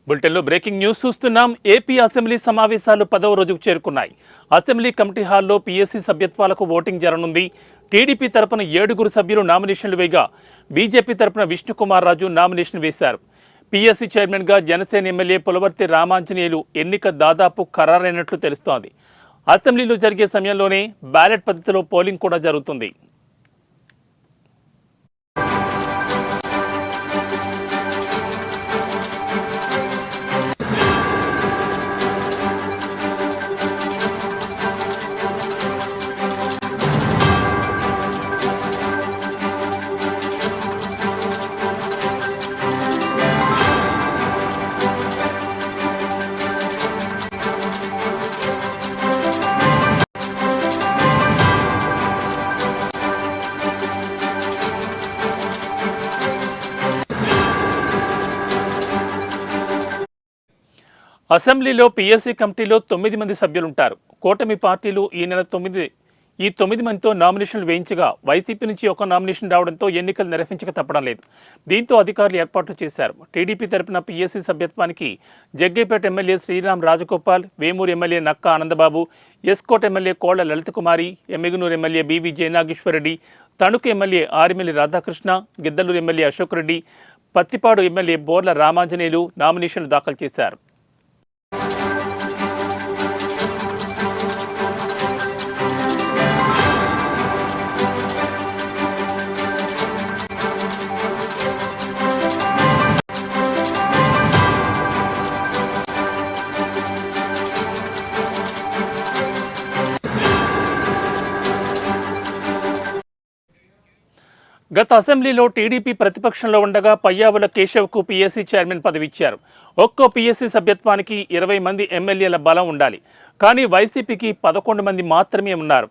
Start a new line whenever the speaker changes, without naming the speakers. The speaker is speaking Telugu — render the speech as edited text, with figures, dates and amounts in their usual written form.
బులెటిన్లో బ్రేకింగ్ న్యూస్ చూస్తున్నాం. ఏపీ అసెంబ్లీ సమావేశాలు 10వ రోజుకు చేరుకున్నాయి. అసెంబ్లీ కమిటీ హాల్లో పీఎస్సీ సభ్యత్వాలకు ఓటింగ్ జరగనుంది. టీడీపీ తరపున 7 సభ్యులు నామినేషన్లు వేయగా బీజేపీ తరపున విష్ణుకుమార్ రాజు నామినేషన్ వేశారు. పీఎస్సీ చైర్మన్గా జనసేన ఎమ్మెల్యే పులవర్తి రామాంజనేయులు ఎన్నిక దాదాపు ఖరారైనట్లు తెలుస్తోంది. అసెంబ్లీలో జరిగే సమయంలోనే బ్యాలెట్ పద్ధతిలో పోలింగ్ కూడా జరుగుతుంది. అసెంబ్లీలో పీఎస్సీ కమిటీలో 9 మంది సభ్యులుంటారు. కూటమి పార్టీలు ఈ నెల 9 మందితో నామినేషన్లు వేయించగా వైసీపీ నుంచి ఒక నామినేషన్ రావడంతో ఎన్నికలు నిర్వహించక తప్పడం లేదు. దీంతో అధికారులు ఏర్పాట్లు చేశారు. టీడీపీ తరపున పీఎస్సీ సభ్యత్వానికి Jaggayyapeta MLA Sriram Rajagopal, Vemuru MLA Nakka Anandababu, S Kota MLA Kolla Lalithakumari, Emmiganur MLA BV Jayanageswara Reddy, Tanuku MLA Arimilli Radhakrishna, Giddalur MLA Ashok Reddy, Prathipadu MLA Borla Ramanjaneyulu నామినేషన్లు దాఖలు చేశారు. గత అసెంబ్లీలో టీడీపీ ప్రతిపక్షంలో ఉండగా పయ్యావుల కేశవ్కు పీఎస్సీ చైర్మన్ పదవి ఇచ్చారు. ఒక్కో పీఎస్సీ సభ్యత్వానికి 20 మంది ఎమ్మెల్యేల బలం ఉండాలి. కానీ వైసీపీకి 11 మంది మాత్రమే ఉన్నారు.